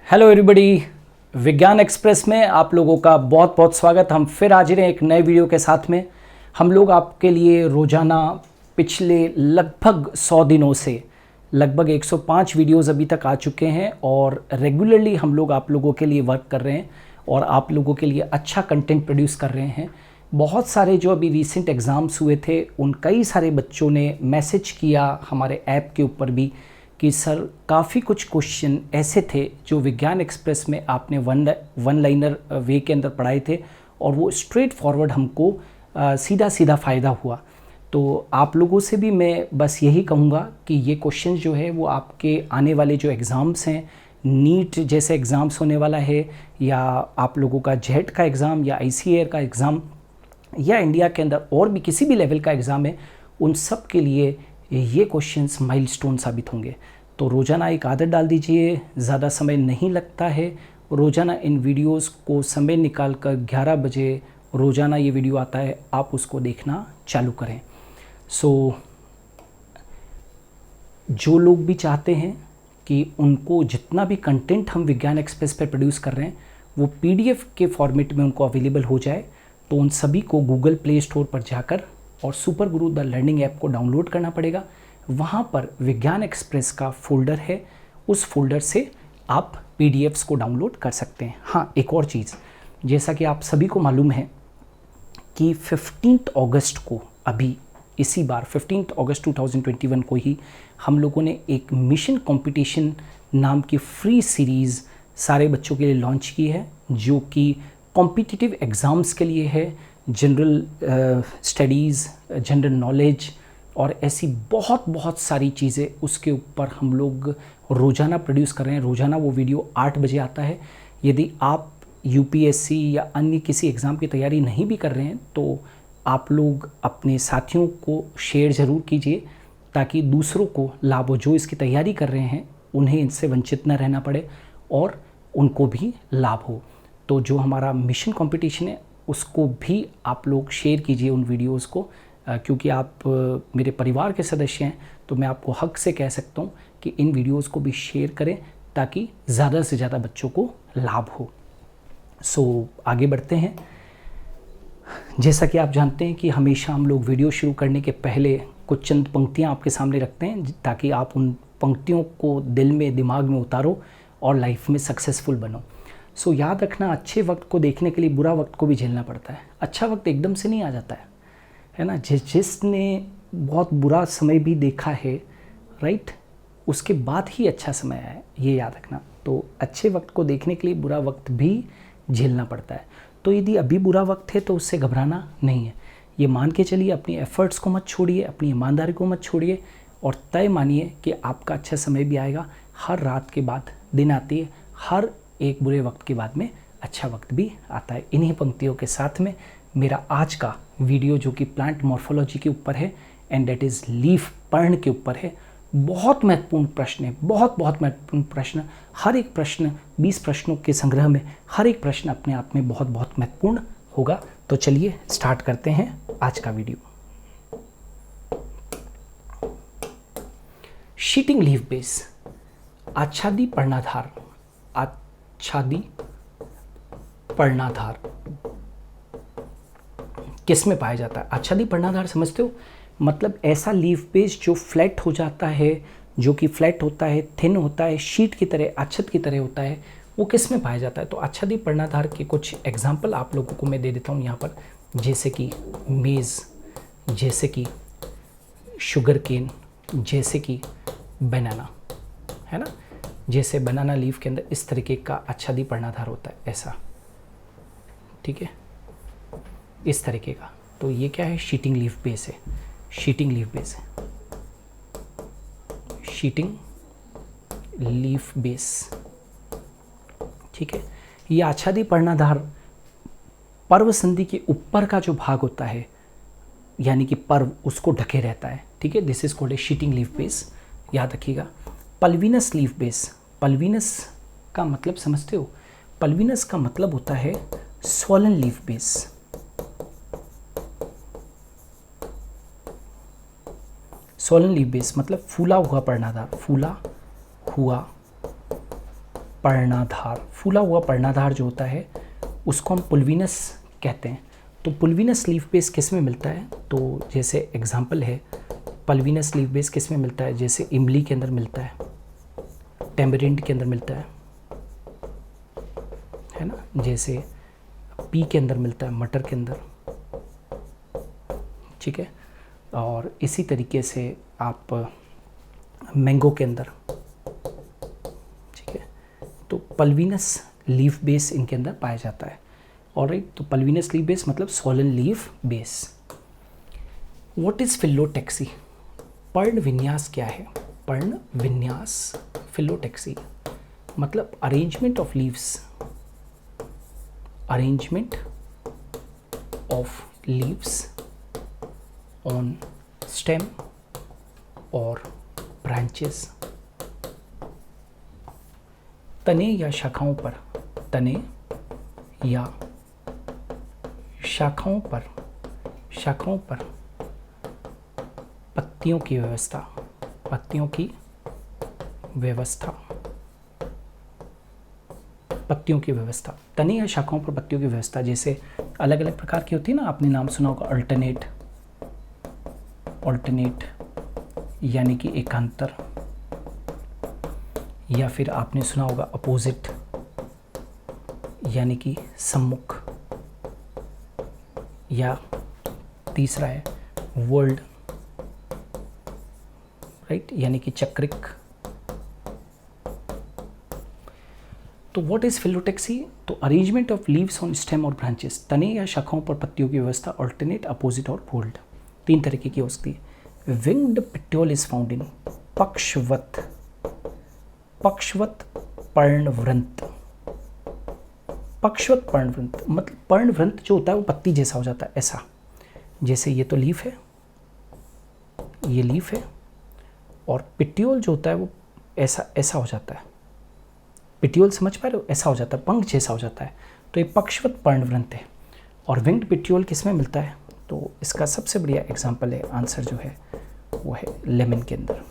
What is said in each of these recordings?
Hello everybody, विज्ञान express में आप लोगों का बहुत बहुत स्वागत। हम फिर हाजिर हैं एक नए वीडियो के साथ में। हम लोग आपके लिए रोज़ाना पिछले लगभग 100 दिनों से लगभग 105 वीडियोस अभी तक आ चुके हैं और रेगुलरली हम लोग आप लोगों के लिए वर्क कर रहे हैं और आप लोगों के लिए अच्छा कंटेंट प्रोड्यूस कर रहे हैं। बहुत सारे जो अभी रिसेंट एग्ज़ाम्स हुए थे उन कई सारे बच्चों ने मैसेज किया हमारे ऐप के ऊपर भी कि सर काफ़ी कुछ क्वेश्चन ऐसे थे जो विज्ञान एक्सप्रेस में आपने वन लाइनर वे के अंदर पढ़ाए थे और वो स्ट्रेट फॉरवर्ड हमको सीधा सीधा फ़ायदा हुआ। तो आप लोगों से भी मैं बस यही कहूँगा कि ये क्वेश्चन जो है वो आपके आने वाले जो एग्ज़ाम्स हैं, नीट जैसे एग्ज़ाम्स होने वाला है या आप लोगों का जेट का एग्ज़ाम या ICAR का एग्ज़ाम या इंडिया के अंदर और भी किसी भी लेवल का एग्ज़ाम है, उन सब के लिए ये क्वेश्चंस माइलस्टोन साबित होंगे। तो रोज़ाना एक आदत डाल दीजिए, ज़्यादा समय नहीं लगता है। रोज़ाना इन वीडियोस को समय निकाल कर 11 बजे रोज़ाना ये वीडियो आता है, आप उसको देखना चालू करें। जो लोग भी चाहते हैं कि उनको जितना भी कंटेंट हम विज्ञान एक्सप्रेस पर प्रोड्यूस कर रहे हैं वो PDF के फॉर्मेट में उनको अवेलेबल हो जाए, तो उन सभी को गूगल प्ले स्टोर पर जाकर और super Guru the learning app को डाउनलोड करना पड़ेगा। वहाँ पर विज्ञान एक्सप्रेस का फोल्डर है, उस फोल्डर से आप PDFs को डाउनलोड कर सकते हैं। हाँ, एक और चीज़, जैसा कि आप सभी को मालूम है कि 15 अगस्त को अभी इसी बार 15 अगस्त 2021 को ही हम लोगों ने एक मिशन कंपटीशन नाम की फ्री सीरीज़ सारे बच्चों के लिए लॉन्च की है, जो कि कॉम्पिटिटिव एग्ज़ाम्स के लिए है। जनरल स्टडीज़, जनरल नॉलेज और ऐसी बहुत सारी चीज़ें उसके ऊपर हम लोग रोज़ाना प्रोड्यूस कर रहे हैं। रोज़ाना वो वीडियो 8 बजे आता है। यदि आप UPSC या अन्य किसी एग्ज़ाम की तैयारी नहीं भी कर रहे हैं तो आप लोग अपने साथियों को शेयर ज़रूर कीजिए ताकि दूसरों को लाभ हो। जो इसकी तैयारी कर रहे हैं उन्हें इनसे वंचित न रहना पड़े और उनको भी लाभ हो। तो जो हमारा मिशन कंपटीशन है उसको भी आप लोग शेयर कीजिए उन वीडियोस को, क्योंकि आप मेरे परिवार के सदस्य हैं तो मैं आपको हक से कह सकता हूँ कि इन वीडियोस को भी शेयर करें ताकि ज़्यादा से ज़्यादा बच्चों को लाभ हो। आगे बढ़ते हैं। जैसा कि आप जानते हैं कि हमेशा हम लोग वीडियो शुरू करने के पहले कुछ चंद पंक्तियाँ आपके सामने रखते हैं ताकि आप उन पंक्तियों को दिल में, दिमाग में उतारो और लाइफ में सक्सेसफुल बनो। याद रखना, अच्छे वक्त को देखने के लिए बुरा वक्त को भी झेलना पड़ता है। अच्छा वक्त एकदम से नहीं आ जाता है ना। जिसने बहुत बुरा समय भी देखा है, राइट, उसके बाद ही अच्छा समय आया है, ये याद रखना। तो अच्छे वक्त को देखने के लिए बुरा वक्त भी झेलना पड़ता है। तो यदि अभी बुरा वक्त है तो उससे घबराना नहीं है। ये मान के चलिए, अपनी एफ़र्ट्स को मत छोड़िए, अपनी ईमानदारी को मत छोड़िए और तय मानिए कि आपका अच्छा समय भी आएगा। हर रात के बाद दिन आती है, हर एक बुरे वक्त के बाद में अच्छा वक्त भी आता है। इन्हीं पंक्तियों के साथ में मेरा आज का वीडियो, जो कि प्लांट मॉर्फोलॉजी के ऊपर है एंड दैट इज़ लीफ, पर्ण के ऊपर है, बहुत महत्वपूर्ण प्रश्न है, बहुत महत्वपूर्ण प्रश्न। हर एक प्रश्न 20 प्रश्नों के संग्रह में हर एक प्रश्न अपने आप में बहुत महत्वपूर्ण होगा। तो चलिए स्टार्ट करते हैं आज का वीडियो। शीटिंग लीफ बेस, आच्छादी पर्णाधार, आच्छादी पर्णाधार किस में पाया जाता है? आच्छादी पर्णाधार समझते हो? मतलब ऐसा लीफ बेस जो फ्लैट हो जाता है, जो कि फ्लैट होता है, थिन होता है, शीट की तरह, अच्छत की तरह होता है, वो किस में पाया जाता है? तो आच्छादी पर्णाधार के कुछ एग्जाम्पल आप लोगों को मैं दे देता हूँ यहाँ पर, जैसे कि मेज़, जैसे कि शुगर केन, जैसे कि बनाना, है ना। जैसे बनाना लीफ के अंदर इस तरीके का आच्छादी पर्णाधार होता है, ऐसा, ठीक है, इस तरीके का। तो ये क्या है? शीटिंग लीफ बेस है, शीटिंग लीफ बेस है, शीटिंग लीफ बेस, ठीक है। ये आच्छादी पर्णाधार पर्व संधि के ऊपर का जो भाग होता है, यानी कि पर्व, उसको ढके रहता है, ठीक है। This is called a sheeting leaf base, याद रखिएगा। पल्विनस लीफ बेस, पल्विनस का मतलब समझते हो? पल्विनस का मतलब होता है swollen leaf base. Swollen leaf base मतलब फूला हुआ पर्णाधार, फूला हुआ पर्णाधार, फूला हुआ पर्णाधार जो होता है उसको हम पुल्विनस कहते हैं। तो पुल्विनस लीफ बेस किस में मिलता है? तो जैसे एग्जांपल है, पल्विनस लीफ बेस किस में मिलता है? जैसे इमली के अंदर मिलता है, टेम्बरिंड के अंदर मिलता है ना, जैसे पी के अंदर मिलता है, मटर के अंदर, ठीक है। और इसी तरीके से आप मैंगो के अंदर, ठीक है। तो पल्विनस लीफ बेस इनके अंदर पाया जाता है। ऑलराइट, तो पल्विनस लीफ बेस मतलब swollen leaf base. What is phyllotaxy? पर्ण विन्यास क्या है? पर्ण विन्यास, फिलोटेक्सी मतलब arrangement of leaves, arrangement of leaves on stem और ब्रांचेस, तने या शाखाओं पर, तने या शाखाओं पर पत्तियों की व्यवस्था, पत्तियों की व्यवस्था, पत्तियों की व्यवस्था, तने या शाखाओं पर पत्तियों की व्यवस्था। जैसे अलग अलग प्रकार की होती है ना, आपने नाम सुना होगा अल्टरनेट, ऑल्टरनेट यानी कि एकांतर, या फिर आपने सुना होगा अपोजिट यानी कि सम्मुख, या तीसरा है वर्ल्ड, राइट, यानी कि चक्रिक। तो व्हाट इज फिलोटेक्सी? तो arrangement of leaves on stem और ब्रांचेस, तने या शाखाओं पर पत्तियों की व्यवस्था, ऑल्टरनेट, अपोजिट और फोल्ड, तीन तरीके की हो सकती है। Winged petiole is found in पक्षवत, पक्षवत पर्णवृंत, पक्षवत पर्णवृंत मतलब पर्णवृंत जो होता है वो पत्ती जैसा हो जाता है, ऐसा। जैसे ये तो लीफ है, ये लीफ है, और पिट्योल जो होता है वो ऐसा ऐसा हो जाता है। पिट्योल समझ पा रहे हो? ऐसा हो जाता है, पंख जैसा हो जाता है। तो ये पक्षवत पर्णवृंत है। और विंग्ड पिट्योल किस में मिलता है? तो इसका सबसे बढ़िया एग्जाम्पल है, आंसर जो है वो है लेमन के अंदर,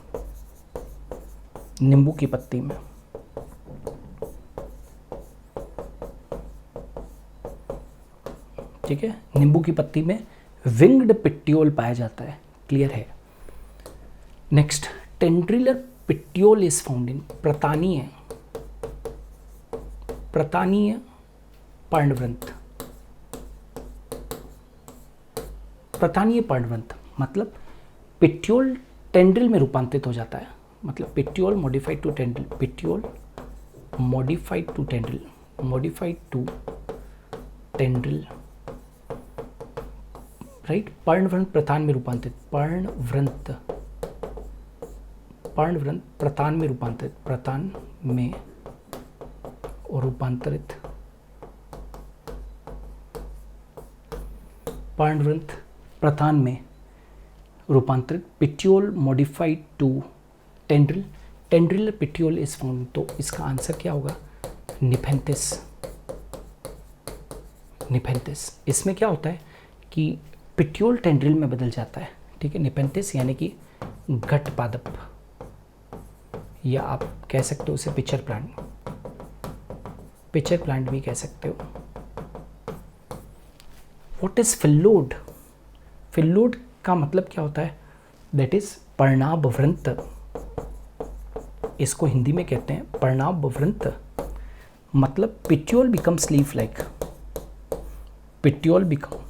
नींबू की पत्ती में। ठीक है, नींबू की पत्ती में विंग्ड पिट्योल पाया जाता है। क्लियर है? Next, tendrillar petiole is found in प्रतानीय, प्रतानीय पर्णवृंत, प्रतानीय पर्णवृंत मतलब पिट्योल टेंड्रिल में रूपांतरित हो जाता है, मतलब petiole modified to tendril, petiole modified to tendril, modified to tendril, right. पर्णवृंत प्रतान में रूपांतरित, पर्णवृंत, पर्णवृंत प्रतान में रूपांतरित, प्रतान में और रूपांतरित, पर्णवृंत प्रतान में रूपांतरित, petiole modified to tendril, tendrillar petiole is found. तो इसका आंसर क्या होगा? निफेंथिस, निफेंथिस। इसमें क्या होता है कि पिट्योल टेंड्रिल में बदल जाता है, ठीक है। निफेंथिस यानी कि घट पादप, या आप कह सकते हो उसे पिचर प्लांट, पिचर प्लांट भी कह सकते हो। What is फिल्लोड? फिल्लोड का मतलब क्या होता है? दैट इज पर्णाभवृंत, इसको हिंदी में कहते हैं पर्णाभवृंत, मतलब petiole becomes leaf like, petiole become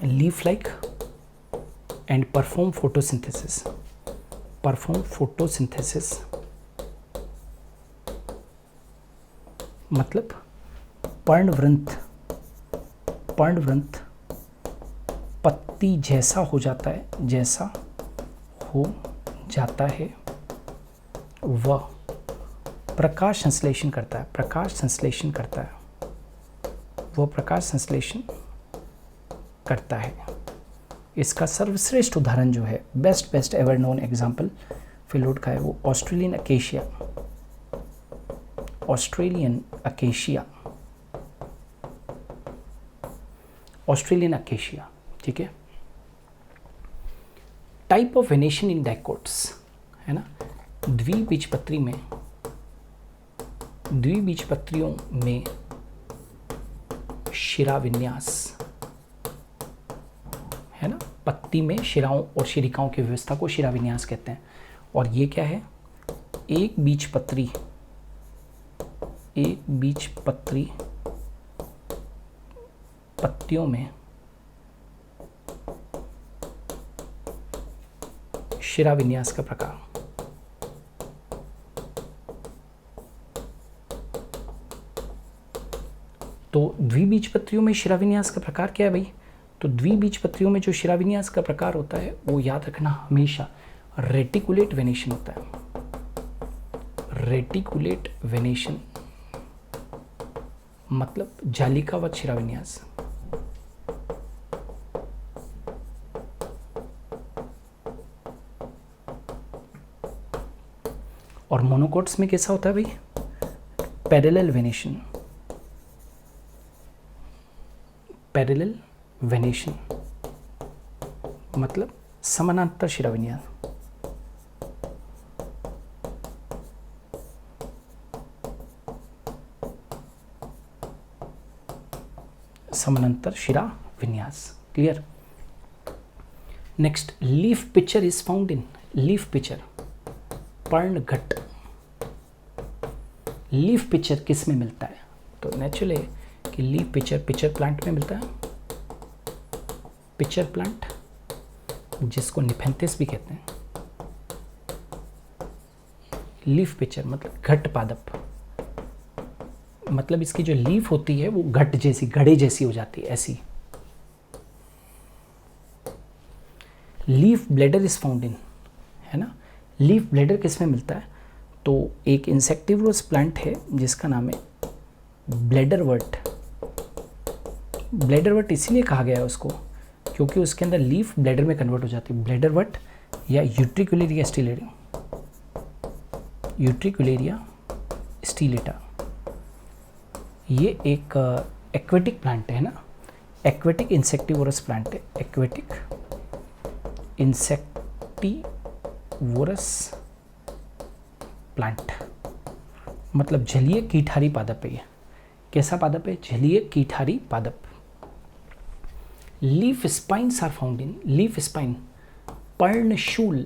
leaf like and perform photosynthesis, perform photosynthesis मतलब पर्णवृंत, पर्णवृंत पत्ती जैसा हो जाता है, जैसा हो जाता है, वह प्रकाश संश्लेषण करता है, प्रकाश संश्लेषण करता है, वह प्रकाश संश्लेषण करता है। इसका सर्वश्रेष्ठ उदाहरण जो है, बेस्ट एवर नोन एग्जाम्पल फिल्लोड का है, वो Australian acacia, Australian acacia, Australian acacia, ठीक है। Type of venation in dicots है ना, द्विबीजपत्री में द्विबीजपत्रियों में शिरा विन्यास है ना, पत्ती में शिराओं और शिरिकाओं की व्यवस्था को शिरा विन्यास कहते हैं। और ये क्या है, एक बीजपत्री पत्तियों में शिरा विन्यास का प्रकार। तो द्विबीजपत्रियों में शिरा विन्यास का प्रकार क्या है भाई? तो द्विबीजपत्रियों में जो शिरा विन्यास का प्रकार होता है वो याद रखना हमेशा रेटिकुलेट वेनेशन होता है। रेटिकुलेट वेनेशन मतलब जालिकावत शिरा विन्यास। और मोनोकोट्स में कैसा होता है भाई? Parallel venation. पैरेलल वेनेशन मतलब समानांतर शिरा विन्यास। समानांतर शिरा विन्यास। Clear? Next, leaf pitcher is found in. Leaf pitcher, पर्णघट्ट। लीफ पिक्चर किस में मिलता है? तो नेचुरल है कि लीफ पिक्चर प्लांट में मिलता है। पिक्चर प्लांट जिसको निफेंथिस भी कहते हैं। लीफ पिक्चर मतलब घट्ट पादप, मतलब इसकी जो लीफ होती है वो घट जैसी, घड़े जैसी हो जाती है, ऐसी। लीफ ब्लेडर इज फाउंड इन, है ना। लीफ ब्लेडर किस में मिलता है? तो एक इंसेक्टिवोरस प्लांट है जिसका नाम है ब्लेडरवर्ट। ब्लेडरवर्ट इसीलिए कहा गया है उसको क्योंकि उसके अंदर लीफ ब्लेडर में कन्वर्ट हो जाती है। ब्लेडरवर्ट या यूट्रिकुलेरिया स्टीलेटा, ये एक एक्वेटिक प्लांट है ना, एक्वेटिक इंसेक्टिवोरस प्लांट है। एक्वेटिक इंसेक्टिवोरस प्लांट मतलब जलीय कीटहारी पादप है। ये कैसा पादप है? जलीय कीटहारी पादप। Leaf spines are found in. Leaf spine, पर्णशूल।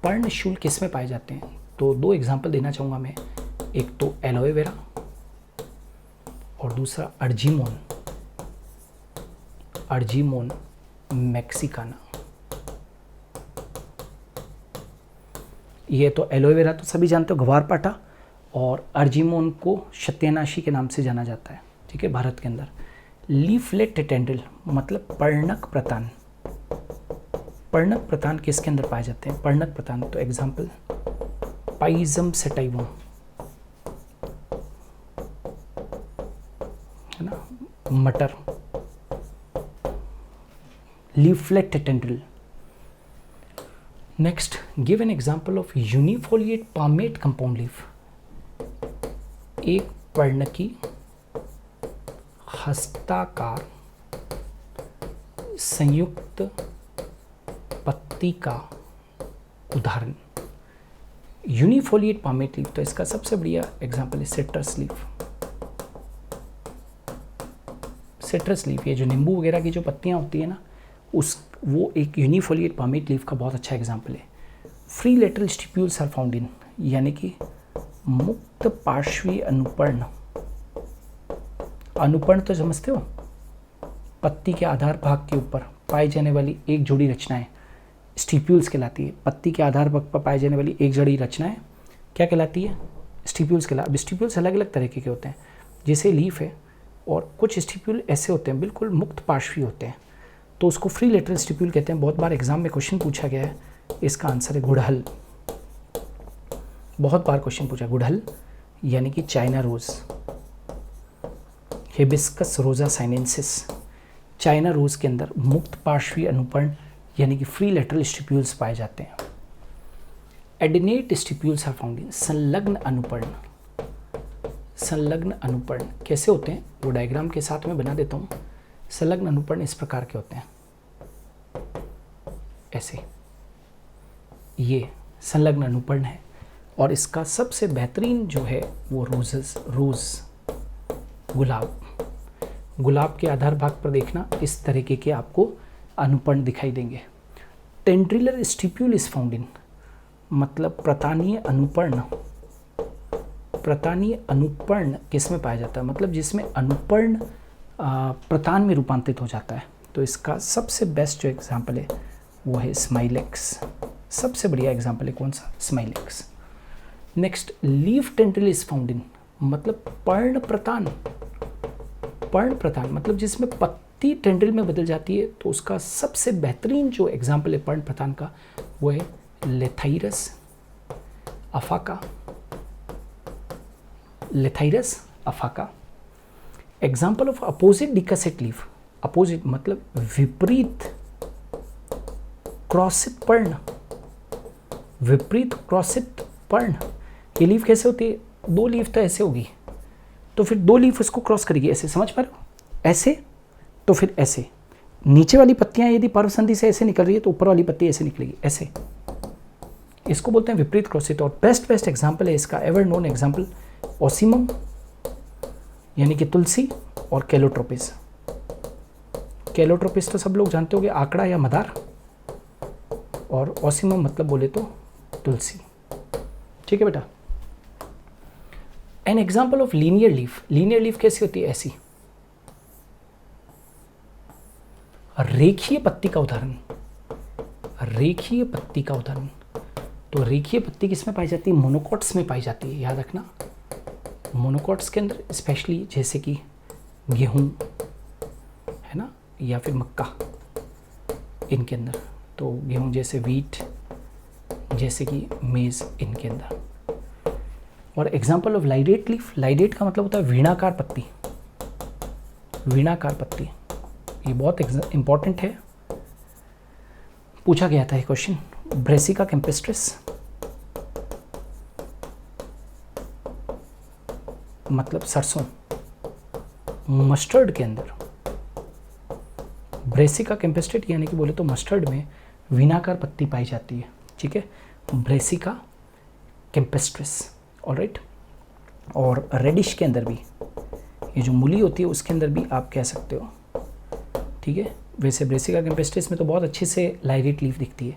पर्णशूल किस में पाए जाते हैं? तो दो एग्जांपल देना चाहूँगा मैं, एक तो एलोवेरा और दूसरा अर्जिमोन। अर्जिमोन मैक्सिकाना। ये तो एलोवेरा तो सभी जानते हो, ग्वारपाठा, और अर्जिमोन को सत्यानाशी के नाम से जाना जाता है, ठीक है, भारत के अंदर। लीफलेट टेंड्रिल मतलब पर्णक प्रतान। पर्णक प्रतान किसके अंदर पाए जाते हैं? पर्णक प्रतान, तो एग्जाम्पल पाइजम सेटाइवम, है ना, मटर। Leaflet tendril. Next, give an example of unifoliate palmate compound leaf. एक पर्णकी हस्ताकार संयुक्त पत्ती का उदाहरण। यूनिफोलिएट पामेट लीफ, तो इसका सबसे बढ़िया एग्जाम्पल है सिट्रस लीफ। सिट्रस लीफ, ये जो नींबू वगैरह की जो पत्तियां होती है ना, वो एक यूनिफोलिएट पामेट लीफ का बहुत अच्छा एग्जाम्पल है। Free lateral stipules are found in, यानी कि मुक्त पार्श्वीय अनुपर्ण। अनुपर्ण तो समझते हो, पत्ती के आधार भाग के ऊपर पाई जाने वाली एक जोड़ी रचनाएं स्टिप्यूल्स कहलाती है। पत्ती के आधार भाग पर पाई जाने वाली एक जोड़ी रचनाएं क्या कहलाती है? स्टिप्यूल्स कहलाती है। अब स्टिप्यूल्स अलग अलग तरीके के होते हैं, जैसे लीफ है, और कुछ स्टिप्यूल ऐसे होते हैं बिल्कुल मुक्त पार्श्वीय होते हैं, तो उसको फ्री लेटरल स्टिप्यूल कहते हैं। बहुत बार एग्जाम में क्वेश्चन पूछा गया है, इसका आंसर है गुड़हल। बहुत बार क्वेश्चन पूछा, गुड़हल यानी कि चाइना रोज, हिबिस्कस रोजा साइनेंसिस। चाइना रोज के अंदर मुक्त पार्श्वीय अनुपर्ण यानी कि फ्री लेटरल स्टिप्यूल्स पाए जाते हैं। एडिनेट स्टिप्यूल्स आर फाउंड इन, संलग्न अनुपर्ण। संलग्न अनुपर्ण कैसे होते हैं वो डायग्राम के साथ में बना देता हूँ। संलग्न अनुपर्ण इस प्रकार के होते हैं, ऐसे, ये संलग्न अनुपर्ण है। और इसका सबसे बेहतरीन जो है वो रोज़ गुलाब के आधार भाग पर देखना, इस तरीके के आपको अनुपर्ण दिखाई देंगे। टेंड्रिलर स्टिप्यूल इज फाउंड इन, मतलब प्रतानीय अनुपर्ण किस में पाया जाता है, मतलब जिसमें अनुपर्ण प्रतान में रूपांतरित हो जाता है। तो इसका सबसे बेस्ट जो एग्जाम्पल है वो है स्माइलेक्स। सबसे बढ़िया एग्जाम्पल है कौन सा? Smilax. Next, leaf tendril is found in, मतलब पर्ण प्रतान मतलब जिसमें पत्ती टेंड्रिल में बदल जाती है। तो उसका सबसे बेहतरीन जो एग्जाम्पल है पर्ण प्रतान का वो है Lathyrus aphaca. Example of opposite decussate leaf, opposite मतलब विपरीत क्रॉसित पर्ण। ये लीफ कैसे होती है? दो लीफ तो ऐसे होगी, तो फिर दो लीफ उसको क्रॉस करेगी, ऐसे, समझ पा रहे हो? ऐसे, तो फिर ऐसे। नीचे वाली पत्तियां यदि पर्वसंधि से ऐसे निकल रही है तो ऊपर वाली पत्ती ऐसे निकलेगी, ऐसे। इसको बोलते हैं विपरीत क्रॉसित। और बेस्ट एग्जाम्पल है इसका, एवर नोन एग्जाम्पल, ओसिमम यानी कि तुलसी, और कैलोट्रोपिस। कैलोट्रोपिस तो सब लोग जानते होंगे, आंकड़ा या मदार, और ओसिमम मतलब बोले तो तुलसी। ठीक है बेटा। N example of linear leaf कैसी होती है? ऐसी। रेखीय पत्ती का उदाहरण, तो रेखीय पत्ती किसमें पाई जाती है? मोनोकॉट्स में पाई जाती है, याद रखना। मोनोकॉट्स के अंदर स्पेशली जैसे कि गेहूं है ना, या फिर मक्का, इनके अंदर। तो गेहूं जैसे वीट, जैसे कि मेज, इनके अंदर। और एग्जाम्पल ऑफ लाइडेट लीफ, लाइडेट का मतलब होता है वीणाकार पत्ती। ये बहुत इंपॉर्टेंट है, पूछा गया था ये क्वेश्चन। ब्रेसिका कैम्पेस्ट्रिस मतलब सरसों। मस्टर्ड के अंदर ब्रेसिका कैम्पेस्ट्रेट यानी कि बोले तो मस्टर्ड में वीणाकार पत्ती पाई जाती है। ठीक है, ब्रेसिका कैम्पेस्ट्रिस, ऑलराइट। और रेडिश के अंदर भी, ये जो मूली होती है उसके अंदर भी आप कह सकते हो। ठीक है, वैसे ब्रेसिका कैम्पेस्ट्रिस में तो बहुत अच्छे से लाइडेट लीफ दिखती है।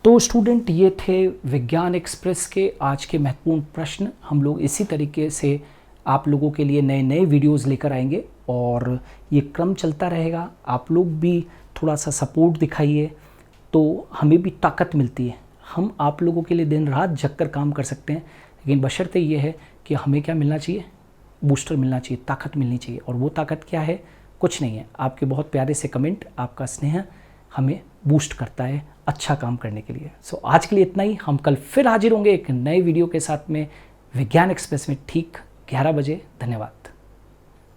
तो स्टूडेंट, ये थे विज्ञान एक्सप्रेस के आज के महत्वपूर्ण प्रश्न। हम लोग इसी तरीके से आप लोगों के लिए नए वीडियोस लेकर आएंगे और ये क्रम चलता रहेगा। आप लोग भी थोड़ा सा सपोर्ट दिखाइए तो हमें भी ताकत मिलती है। हम आप लोगों के लिए दिन रात जग कर काम कर सकते हैं, लेकिन बशर्ते ये है कि हमें क्या मिलना चाहिए? बूस्टर मिलना चाहिए, ताकत मिलनी चाहिए। और वो ताकत क्या है? कुछ नहीं है, आपके बहुत प्यारे से कमेंट, आपका स्नेह हमें बूस्ट करता है अच्छा काम करने के लिए। सो आज के लिए इतना ही। हम कल फिर हाजिर होंगे एक नए वीडियो के साथ में विज्ञान एक्सप्रेस में ठीक 11 बजे। धन्यवाद।